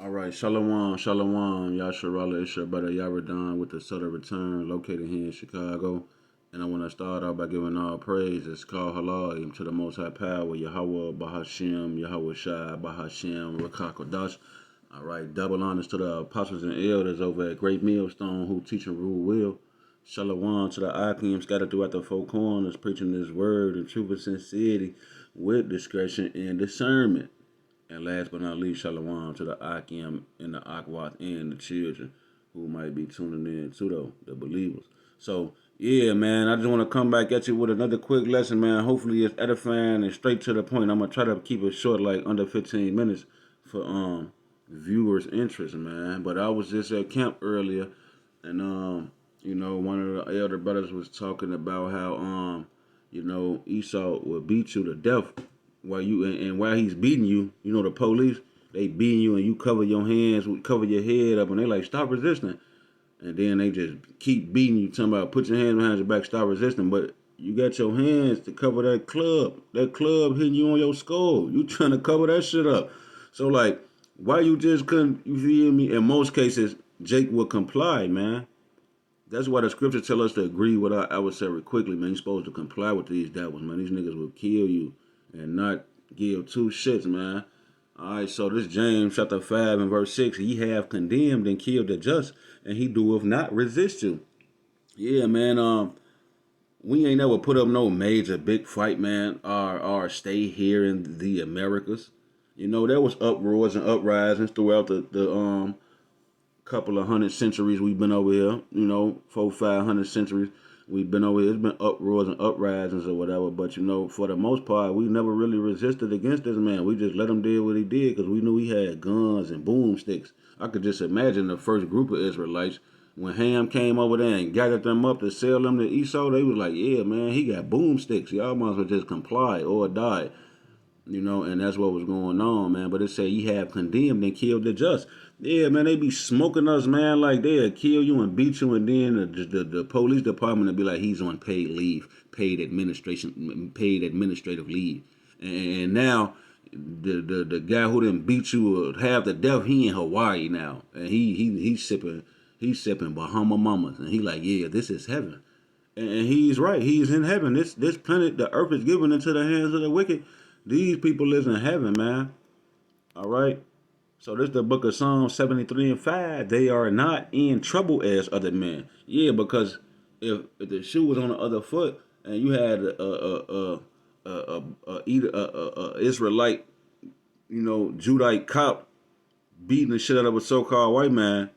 All right, Shalom, Shalom, Yasharala, it's your brother Yaradan with the Southern Return, located here in Chicago. And I want to start out by giving all praise. It's called Halal to the Most High Power, Yahweh, Bahashim, Yahweh Shai, Bahashim, Rakakodash. All right, double honors to the apostles and elders over at Great Millstone who teach and rule will. Shalom to the Akim scattered throughout the four corners, preaching this word in truth and sincerity with discretion and discernment. And last but not least, shalom to the Akim and the Akwath and the children who might be tuning in to the believers. So, yeah, man, I just want to come back at you with another quick lesson, man. Hopefully it's edifying and straight to the point. I'm going to try to keep it short, like under 15 minutes for viewers' interest, man. But I was just at camp earlier, and one of the elder brothers was talking about how Esau will beat you to death while you and while he's beating you, the police, they beating you and you cover your hands, cover your head up, and they like stop resisting, and then they just keep beating you, talking about put your hands behind your back, stop resisting, but you got your hands to cover that club hitting you on your skull, you trying to cover that shit up, so like why you just couldn't, you feel me? In most cases, Jake would comply, man. That's why the scripture tell us to agree with our adversary quickly, man. You're supposed to comply with these devils, man. These niggas will kill you and not give two shits, man. All right, so this James chapter 5 and verse 6, he have condemned and killed the just, and he doeth not resist you. Yeah, man, we ain't never put up no major big fight, man, or stay here in the Americas. There was uproars and uprisings throughout the couple of hundred centuries we've been over here, 400, 500 centuries we've been over here. It's been uproars and uprisings or whatever, but for the most part, we never really resisted against this man. We just let him do what he did because we knew he had guns and boomsticks. I could just imagine the first group of Israelites when Ham came over there and gathered them up to sell them to Esau. They was like, "Yeah, man, he got boomsticks. Y'all might as well just comply or die." And that's what was going on, man. But it said ye have condemned and killed the just. Yeah, man, they be smoking us, man, like they'll kill you and beat you, and then the police department will be like, he's on paid leave, paid administrative leave. And now the guy who didn't beat you half to death, he in Hawaii now. And he's sipping Bahama Mamas. And he like, yeah, this is heaven. And he's right. He's in heaven. This planet, the earth is given into the hands of the wicked. These people is in heaven, man. All right. So this is the book of Psalm 73 and 5. They are not in trouble as other men. Yeah, because if the shoe was on the other foot and you had a Israelite, Judite cop beating the shit out of a so-called white man,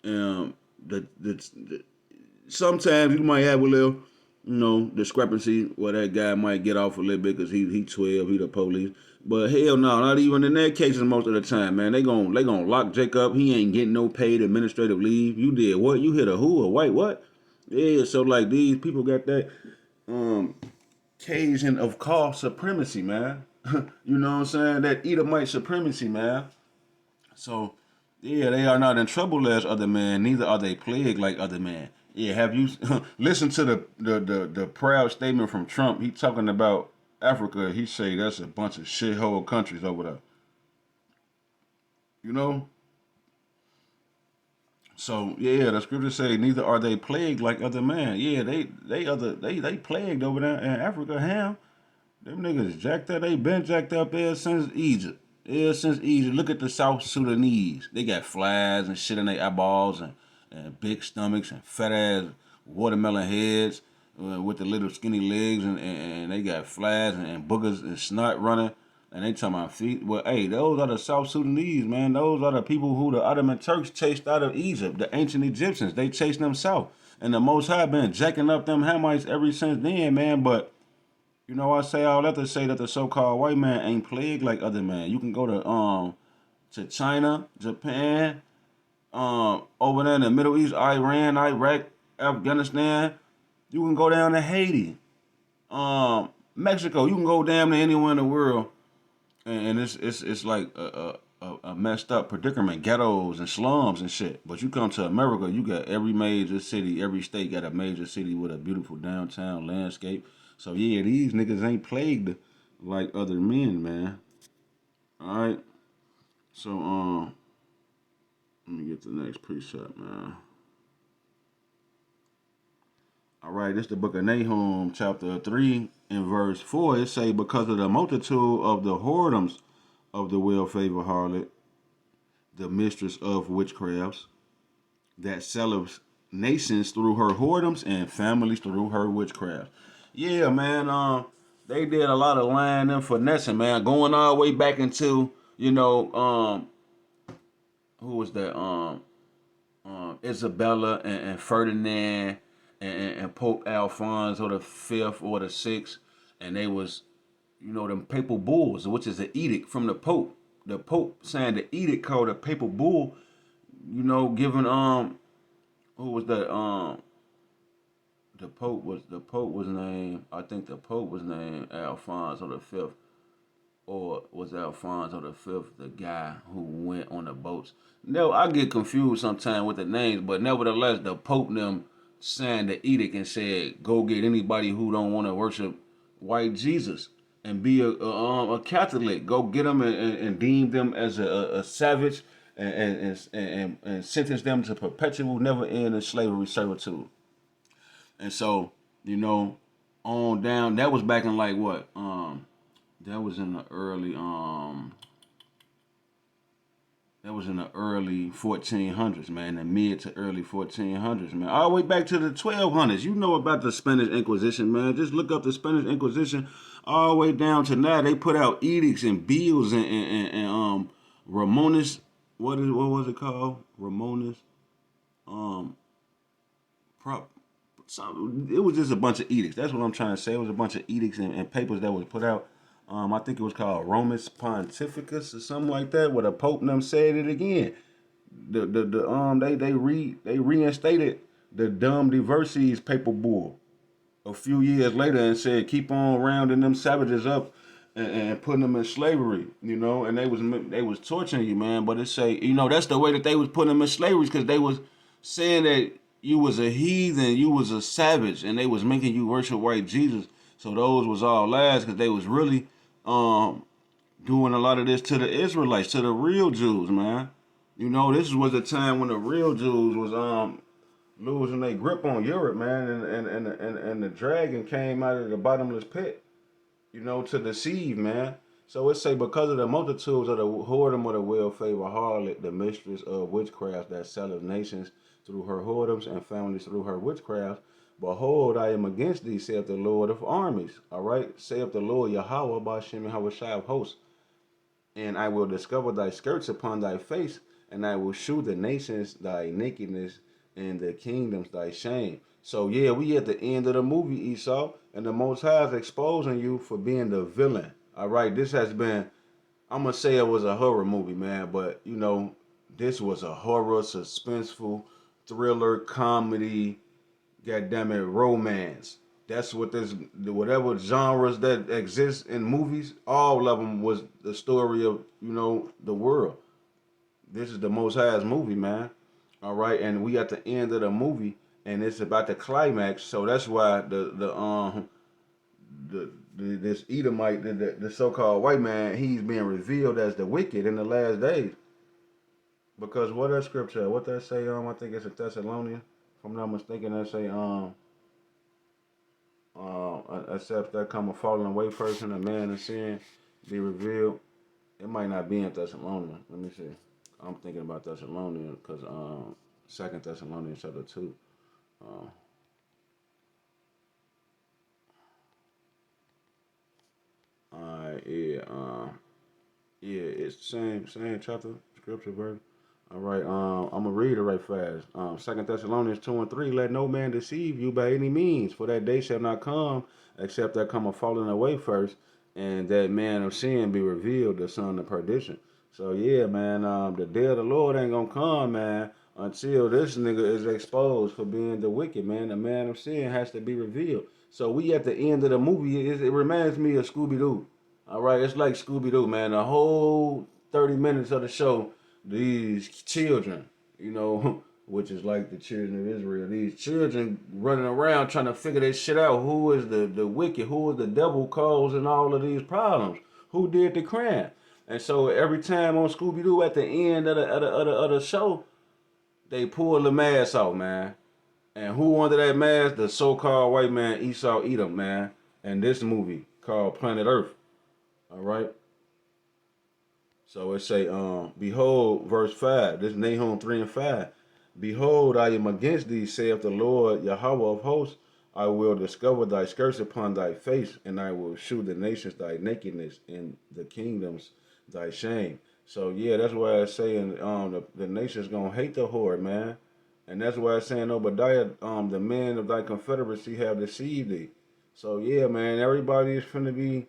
um, the sometimes you might have a little, discrepancy where that guy might get off a little bit because he 12, he the police. But hell no, not even in that cases most of the time, man. They gonna lock Jake up. He ain't getting no paid administrative leave. You did what? You hit a who? A white what? Yeah, so like these people got that um Cajun of cost supremacy, man. You know what I'm saying? That Edomite supremacy, man. So, yeah, they are not in trouble as other men, neither are they plagued like other men. Yeah, have you listened to the proud statement from Trump? He talking about Africa. He say that's a bunch of shithole countries over there. You know. So yeah, the scriptures say neither are they plagued like other men. Yeah, they plagued over there in Africa. Ham, them niggas jacked up. They been jacked up ever since Egypt. Ever since Egypt. Look at the South Sudanese. They got flies and shit in their eyeballs and big stomachs and fat ass watermelon heads with the little skinny legs and they got flies and boogers and snot running. And they talking about feet. Well, hey, those are the South Sudanese, man. Those are the people who the Ottoman Turks chased out of Egypt. The ancient Egyptians, they chased them south. And the Most High been jacking up them Hamites ever since then, man. But I say all that to say that the so-called white man ain't plagued like other men. You can go to China, Japan, over there in the Middle East, Iran, Iraq, Afghanistan. You can go down to Haiti, Mexico. You can go down to anywhere in the world, and it's like a messed up predicament, ghettos and slums and shit. But you come to America, you got every major city, every state got a major city with a beautiful downtown landscape. So yeah, these niggas ain't plagued like other men, man. All right. So Let me get the next precept, man. All right, this is the book of Nahum, chapter 3, and verse 4. It say, because of the multitude of the whoredoms of the well-favored harlot, the mistress of witchcrafts, that selleth nations through her whoredoms and families through her witchcraft. Yeah, man. They did a lot of lying and finessing, man. Going all the way back into, who was that? Isabella and Ferdinand and Pope Alfonso the Fifth or the Sixth, and they was, them papal bulls, which is an edict from the Pope. The Pope signed the edict called a papal bull. Giving who was that? The Pope was named. I think the Pope was named Alfonso the Fifth, or was Alfonso the Fifth the guy who went on the boats? No, I get confused sometimes with the names, but nevertheless, the Pope them signed the edict and said, "Go get anybody who don't want to worship white Jesus and be a Catholic. Go get them and deem them as a savage and sentence them to perpetual, never-ending slavery servitude." And so, on down. That was back in like what? That was in the early that was in the early 1400s, man, the mid to early 1400s, man. All the way back to the 1200s. You know about the Spanish Inquisition, man. Just look up the Spanish Inquisition all the way down to now. They put out edicts and bills and Ramones. What was it called? Ramones. Prop. It was just a bunch of edicts. That's what I'm trying to say. It was a bunch of edicts and papers that was put out. I think it was called Romus Pontificus or something like that, where the Pope and them said it again. They reinstated the Dum Diverses papal bull a few years later and said keep on rounding them savages up and putting them in slavery, and they was torturing you, man. But it say, that's the way that they was putting them in slavery, because they was saying that you was a heathen, you was a savage, and they was making you worship white Jesus. So those was all lies, because they was really doing a lot of this to the Israelites, to the real Jews, man. This was a time when the real Jews was losing their grip on Europe, man, and the dragon came out of the bottomless pit, to deceive, man. So it say, because of the multitudes of the whoredom of the well-favored harlot, the mistress of witchcraft that selleth nations through her whoredoms and families through her witchcraft, behold, I am against thee, saith the Lord of armies. All right, saith the Lord Yahweh, Bashem Yahushai of hosts. And I will discover thy skirts upon thy face, and I will shew the nations thy nakedness, and the kingdoms thy shame. So yeah, we at the end of the movie, Esau, and the Most High is exposing you for being the villain. All right, this has been, I'm gonna say it was a horror movie, man, but this was a horror, suspenseful, thriller, comedy, goddammit, romance. That's what whatever genres that exist in movies, all of them was the story of, the world. This is the Most High's movie, man. All right, and we at the end of the movie, and it's about the climax. So that's why this Edomite, the so-called white man, he's being revealed as the wicked in the last days. Because what that scripture, what that say? I think it's a Thessalonian. If I'm not mistaken, that say except that come a falling away person, a man of sin, be revealed. It might not be in Thessalonian. Let me see. I'm thinking about Thessalonian because Second Thessalonians chapter 2. Alright, yeah, it's the same chapter, scripture verse. All right, I'm gonna read it right fast. Second Thessalonians 2:3. Let no man deceive you by any means, for that day shall not come, except there come a falling away first, and that man of sin be revealed, the son of perdition. So yeah, man, the day of the Lord ain't gonna come, man, until this nigga is exposed for being the wicked, man. The man of sin has to be revealed. So we at the end of the movie, it reminds me of Scooby Doo. All right, it's like Scooby Doo, man. The whole 30 minutes of the show, these children, which is like the children of Israel, these children running around trying to figure this shit out. Who is the wicked? Who is the devil causing all of these problems? Who did the crime? And so every time on Scooby Doo, at the end of the show, they pulled the mask off, man. And who under that mask? The so-called white man Esau Edom, man. And this movie called Planet Earth. All right. So it say, behold, verse 5. This Nahum 3 and 5. Behold, I am against thee, saith the Lord Yahweh of hosts. I will discover thy skirts upon thy face, and I will shew the nations thy nakedness, and the kingdoms thy shame. So yeah, that's why it's saying the nations gonna hate the whore, man. And that's why it's saying Obadiah, the men of thy confederacy have deceived thee. So yeah, man, everybody is finna be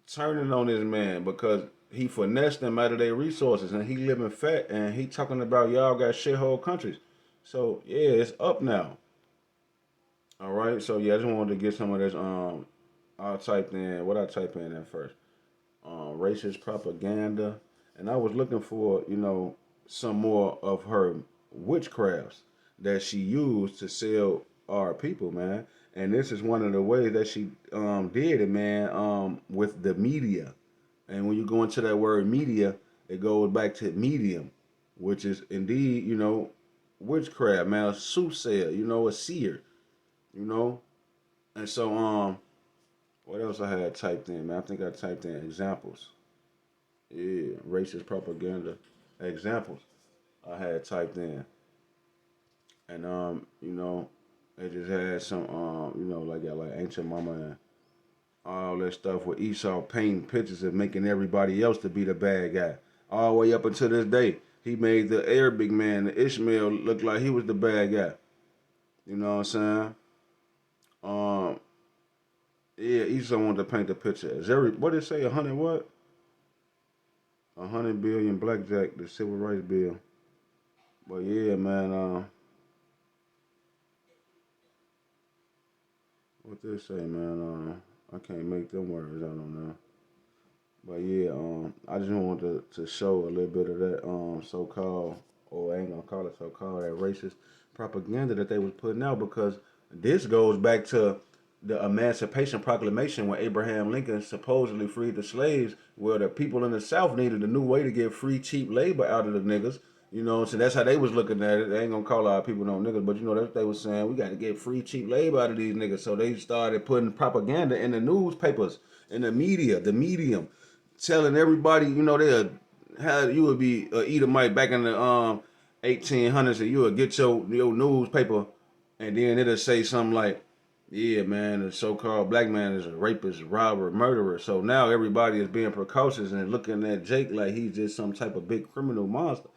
turning on this man because he finessed them out of their resources and he living fat and he talking about y'all got shithole countries. So yeah, it's up now. All right. So yeah, I just wanted to get some of this. I typed in what I typed in at first. Racist propaganda, and I was looking for some more of her witchcrafts that she used to sell our people, man. And this is one of the ways that she did it, man. With the media, and when you go into that word media, it goes back to medium, which is indeed witchcraft, man. A soothsayer, a seer, you know. And so what else I had typed in, man? I think I typed in examples. Yeah, racist propaganda examples I had typed in, and it just had some like ancient mama and all that stuff with Esau painting pictures of making everybody else to be the bad guy. All the way up until this day, he made the Arabic man, the Ishmael, look like he was the bad guy. You know what I'm saying? Um, yeah, Esau wanted to paint the picture as what did it say? 100 what? 100 billion blackjack, the civil rights bill. But yeah, man. What they say, man? I can't make them words out on there. But yeah, I just wanted to show a little bit of that so-called, or I ain't gonna call it so-called, that racist propaganda that they was putting out because this goes back to the Emancipation Proclamation when Abraham Lincoln supposedly freed the slaves, where the people in the South needed a new way to get free, cheap labor out of the niggas. So that's how they was looking at it. They ain't gonna call our people no niggas, but that's what they was saying. We got to get free, cheap labor out of these niggas. So they started putting propaganda in the newspapers, in the media, the medium, telling everybody, they how you would be a Edomite back in the 1800s, and you would get your newspaper, and then it'll say something like, "Yeah, man, the so-called black man is a rapist, robber, murderer." So now everybody is being precautious and looking at Jake like he's just some type of big criminal monster,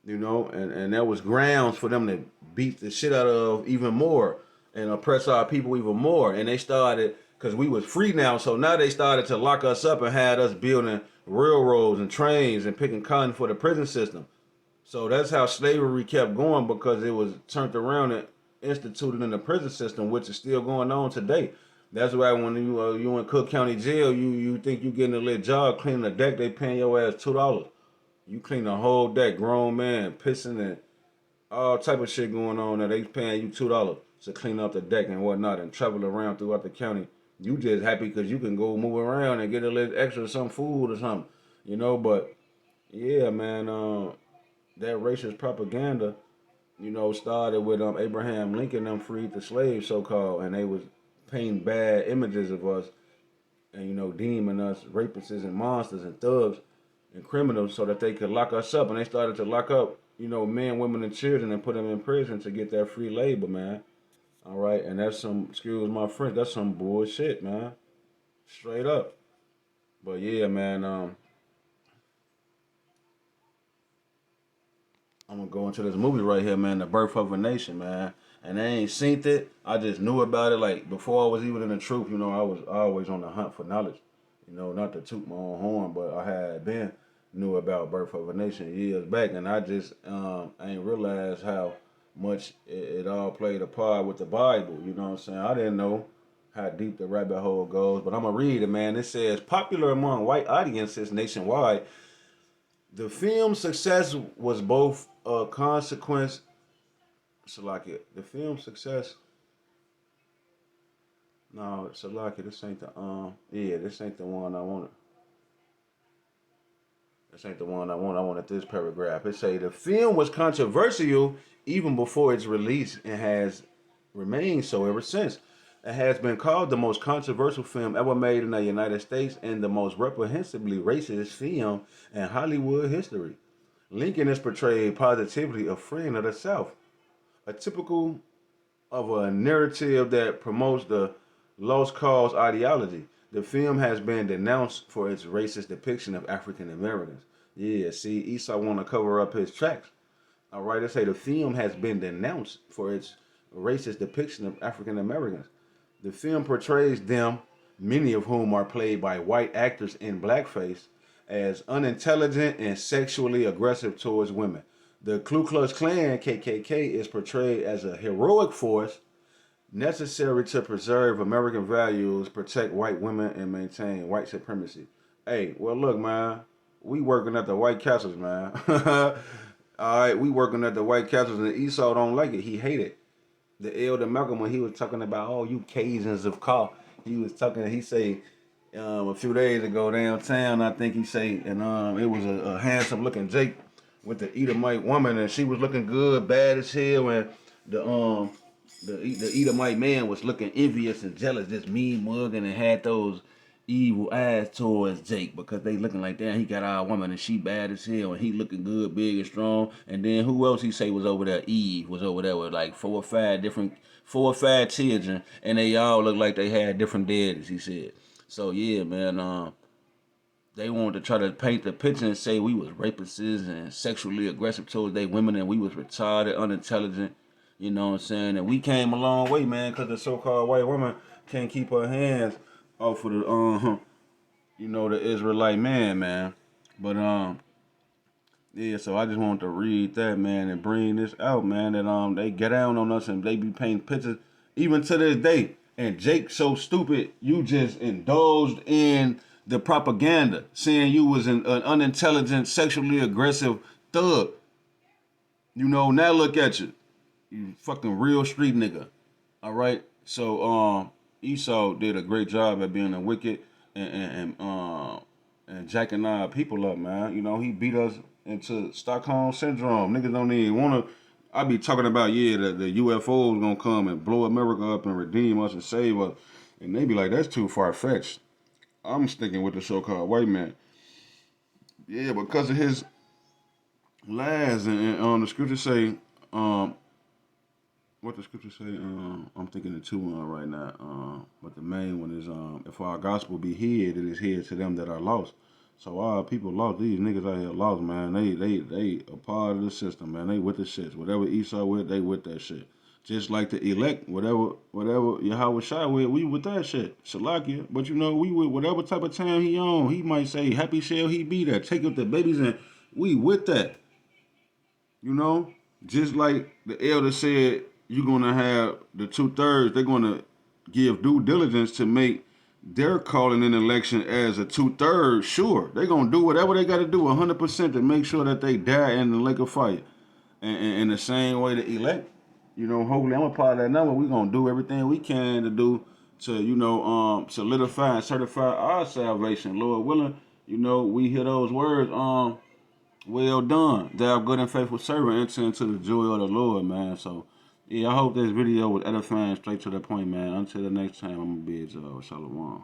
and that was grounds for them to beat the shit out of even more and oppress our people even more. And they started because we was free now, so now they started to lock us up and had us building railroads and trains and picking cotton for the prison system. So that's how slavery kept going because it was turned around and instituted in the prison system, which is still going on today. That's why when you in Cook County Jail, you think you getting a little job cleaning the deck, they paying your ass $2. You clean the whole deck, grown man pissing and all type of shit going on. Now they paying you $2 to clean up the deck and whatnot and travel around throughout the county. You just happy because you can go move around and get a little extra some food or something. But yeah, man, that racist propaganda, started with Abraham Lincoln them freed the slaves so called, and they was painting bad images of us and deeming us rapists and monsters and thugs and criminals so that they could lock us up. And they started to lock up, men, women, and children and put them in prison to get that free labor, man. All right, and that's some, excuse my French, that's some bullshit, man. Straight up. But yeah, man, I'm gonna go into this movie right here, man, The Birth of a Nation, man. And I ain't seen it. I just knew about it like before I was even in the truth. I was always on the hunt for knowledge. Not to toot my own horn, but I had been knew about Birth of a Nation years back, and I just ain't realized how much it all played a part with the Bible. You know what I'm saying? I didn't know how deep the rabbit hole goes, but I'm gonna read it, man. It says popular among white audiences nationwide. The film's success was both a consequence. Salakia, the film's success. No, Salakia, this ain't the this ain't the one I wanted. This ain't the one I want. I wanted this paragraph. It say the film was controversial even before its release and has remained so ever since. It has been called the most controversial film ever made in the United States and the most reprehensibly racist film in Hollywood history. Lincoln is portrayed positively a friend of the South, a typical of a narrative that promotes the lost cause ideology. The film has been denounced for its racist depiction of African Americans. Yeah, see, Esau want to cover up his tracks. All right, they say the film has been denounced for its racist depiction of African Americans. The film portrays them, many of whom are played by white actors in blackface, as unintelligent and sexually aggressive towards women. The Ku Klux Klan, KKK, is portrayed as a heroic force necessary to preserve American values, protect white women, and maintain white supremacy. Hey, well, look, man, we working at the White Castles, man. All right, we working at the White Castles, and Esau don't like it. He hate it. The elder Malcolm, when he was talking about, oh, you Cajuns of call, he was talking. He say a few days ago downtown, I think he say, and it was a handsome looking Jake with the Edomite woman, and she was looking good, bad as hell, and the um the Edomite man was looking envious and jealous, just mean mugging, and had those evil eyes towards Jake because they looking like that. He got our woman and she bad as hell, and he looking good, big and strong. And then who else he say was over there? Eve was over there with like four or five children, and they all look like they had different daddies. He said. So yeah, man. They wanted to try to paint the picture and say we was rapists and sexually aggressive towards they women, and we was retarded, unintelligent. You know what I'm saying? And we came a long way, man, because the so-called white woman can't keep her hands off of the the Israelite man. But yeah, so I just wanted to read that, man, and bring this out, man, that they get down on us and they be painting pictures even to this day. And Jake so stupid, you just indulged in the propaganda, saying you was an unintelligent, sexually aggressive thug. You know, now look at you. You fucking real street nigga. All right. So Esau did a great job at being a wicked and jacking our people up, man. You know, he beat us into Stockholm syndrome. Niggas don't even wanna. I be talking about the UFOs gonna come and blow America up and redeem us and save us, and they be like that's too far fetched. I'm sticking with the so-called white man. Yeah, because of his lies and the scriptures say what the scripture say? I'm thinking of two right now. But the main one is if our gospel be hid, it is hid to them that are lost. So our people lost. These niggas out here lost, man. They a part of the system, man. They with the shits. Whatever Esau with, they with that shit. Just like the elect, whatever Yahweh Shai with, we with that shit. Shalakia. But you know, we with whatever type of time he on. He might say, happy shall he be there. Take up the babies and we with that. You know? Just like the elder said, you're gonna have the 2/3. They're gonna give due diligence to make their calling an election as a 2/3. Sure, they're gonna do whatever they got to do 100% to make sure that they die in the lake of fire. And in the same way, the elect, you know, hopefully I'm a part of that number. We're gonna do everything we can to do to solidify and certify our salvation. Lord willing, you know, we hear those words. Well done, thou good and faithful servant, enter into the joy of the Lord, man. So, yeah, I hope this video was edifying, straight to the point, man. Until the next time, I'm gonna be at y'all. Shalom.